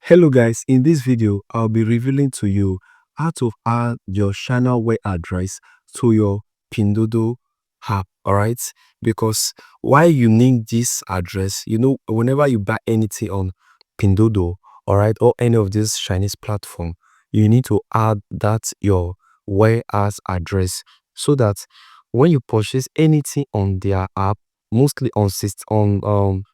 Hello guys, in this video, I'll be revealing to you how to add your channel web address to your Pinduoduo app, alright? Because why you need this address, whenever you buy anything on Pinduoduo, alright, or any of this Chinese platform, you need to add that your warehouse address so that when you purchase anything on their app, mostly on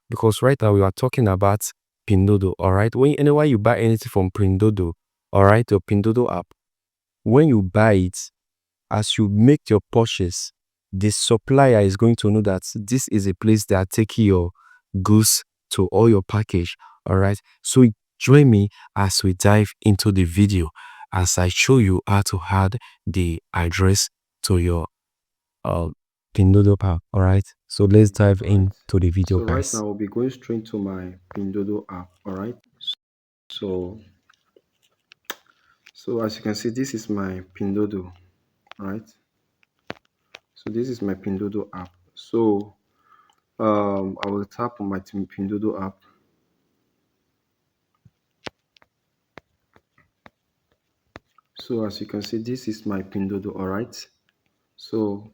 because right now we are talking about Pinduoduo, all right? Whenever you buy anything from Pinduoduo, all right, your Pinduoduo app, when you buy it, as you make your purchase, the supplier is going to know that this is a place they are taking your goods to, all your package, all right? So join me as we dive into the video as I show you how to add the address to your uh, Pinduoduo app, all right? So let's dive All right. into the video, So right guys. now we'll be going straight to my Pinduoduo app. All right. So as you can see, this is my Pinduoduo. All right. So this is my Pinduoduo app. So I will tap on my Pinduoduo app. So as you can see, this is my Pinduoduo. All right. So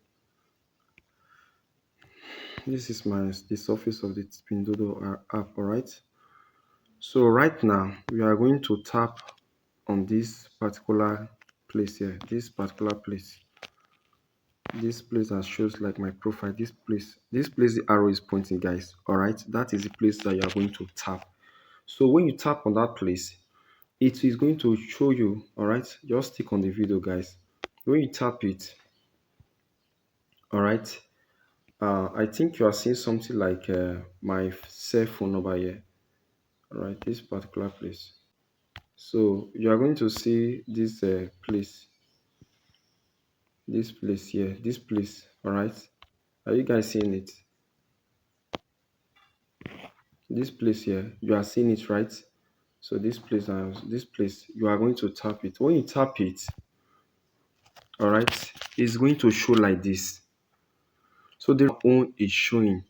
this is the surface of the Pinduoduo app. All right. So right now we are going to tap on this particular place here. This place that shows like my profile. This place the arrow is pointing, guys. All right, that is the place that you are going to tap. So when you tap on that place, it is going to show you. All right, just stick on the video, guys. When you tap it, all right, I think you are seeing something like my cell phone number here. All right, this particular place. So you are going to see this place here, this place. All right, are you guys seeing it? This place here, you are seeing it, right? So this place you are going to tap it. When you tap it, all right, it's going to show like this. So the own is showing.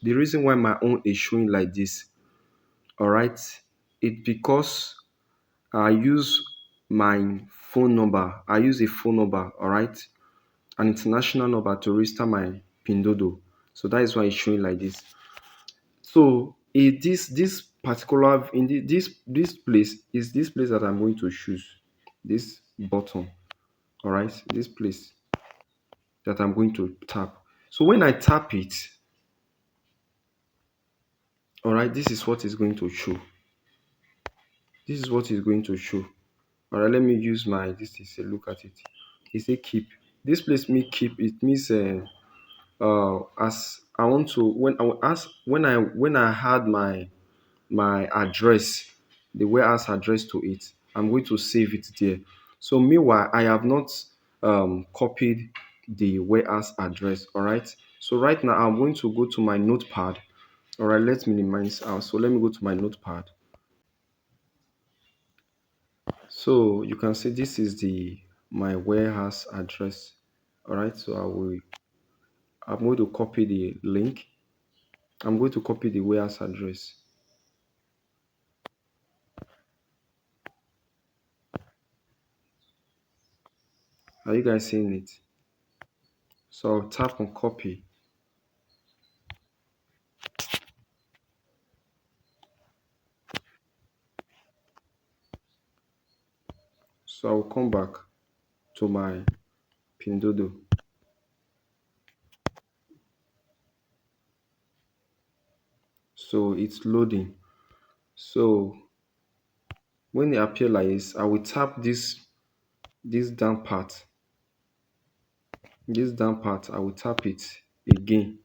The reason why my own is showing like this, all right, it because I use my phone number. I use a phone number, all right, an international number to register my Pinduoduo. So that is why it's showing like this. So this particular this place is this place that I'm going to choose. This button, all right, this place that I'm going to tap. So when I tap it, all right, this is what is going to show. This is what is going to show. All right, let me use my this is a look at it. It say keep. This place me keep. It means as I want to when I had my address, the warehouse address to it. I'm going to save it there. So meanwhile, I have not copied the warehouse address. All right. So right now, I'm going to go to my notepad. All right. Let's minimize. So let me go to my notepad. So you can see this is the my warehouse address. All right. So I'm going to copy the link. I'm going to copy the warehouse address. Are you guys seeing it? So I'll tap on copy. So I'll come back to my Pinduoduo. So it's loading. So when it appear like this, I will tap this down part. This down part, I will tap it again.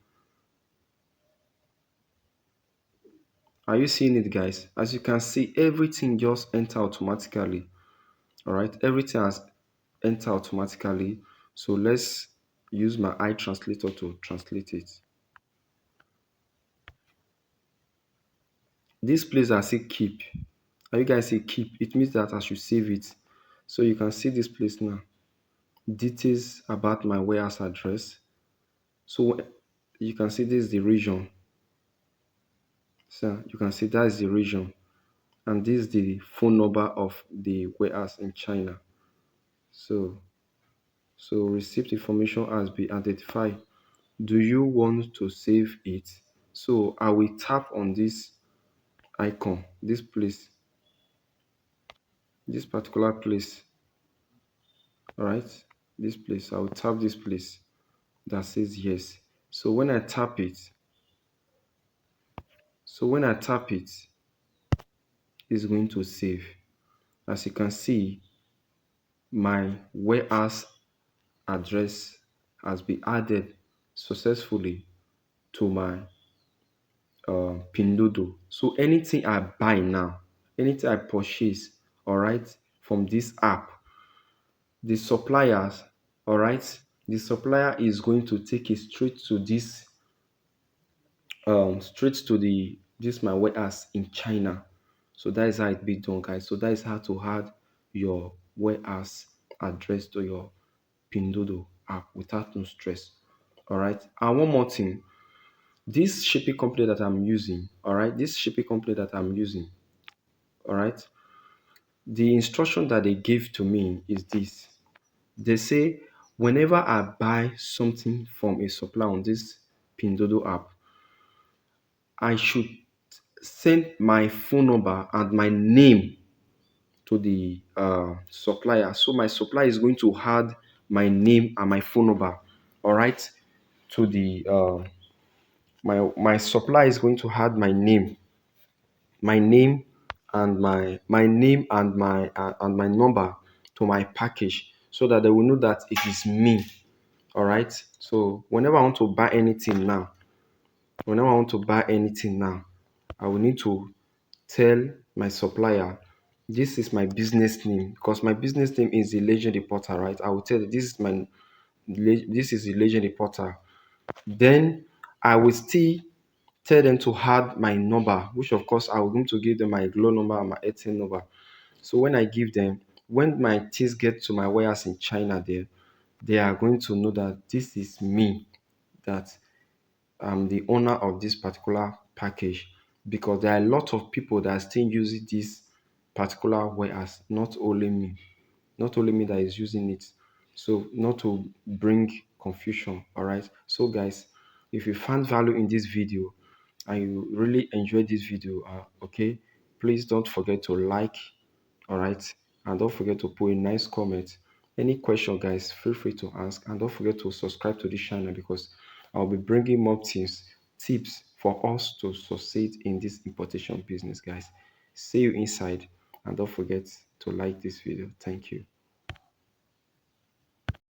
Are you seeing it, guys? As you can see, everything just enter automatically. All right, everything has enter automatically. So let's use my eye translator to translate it. This place I say keep. Are you guys say keep? It means that I should save it. So you can see this place now. Details about my warehouse address. So you can see this is the region. So you can see that is the region. and this is the phone number of the warehouse in China. So, so receipt information has been identified. Do you want to save it? So I will tap on this icon, this place, this particular place. All right, this place. I will tap this place that says yes. So when I tap it, so when I tap it, it's going to save. As you can see, my warehouse address has been added successfully to my Pinduoduo. So anything I buy now, anything I purchase, all right, from this app, the suppliers, all right, the supplier is going to take it straight to this, straight to the this my warehouse in China. So that is how it be done, guys. So that is how to add your warehouse address to your Pinduoduo app without no stress. All right. And one more thing, this shipping company that I'm using, all right, this shipping company that I'm using, all right, the instruction that they gave to me is this. They say whenever I buy something from a supplier on this Pinduoduo app, I should send my phone number and my name to the supplier. So my supplier is going to add my name and my phone number, all right, to the my supplier is going to add my name and my name and my number to my package so that they will know that it is me. All right. So whenever I want to buy anything now, whenever I want to buy anything now, I will need to tell my supplier this is my business name because my business name is the legend reporter, right? I will tell you this is the legend reporter. Then I will still tell them to add my number, which of course I will going to give them my Glow number and my 18 number. So when I give them, when my things get to my warehouse in China there, they are going to know that this is me, that I'm the owner of this particular package, because there are a lot of people that are still using this particular warehouse, not only me that is using it. So not to bring confusion, all right? So guys, if you found value in this video and you really enjoyed this video, okay, please don't forget to like, all right, and don't forget to put a nice comment. Any question, guys, feel free to ask, and don't forget to subscribe to this channel because I'll be bringing more tips for us to succeed in this importation business, guys. See you inside, and don't forget to like this video. Thank you.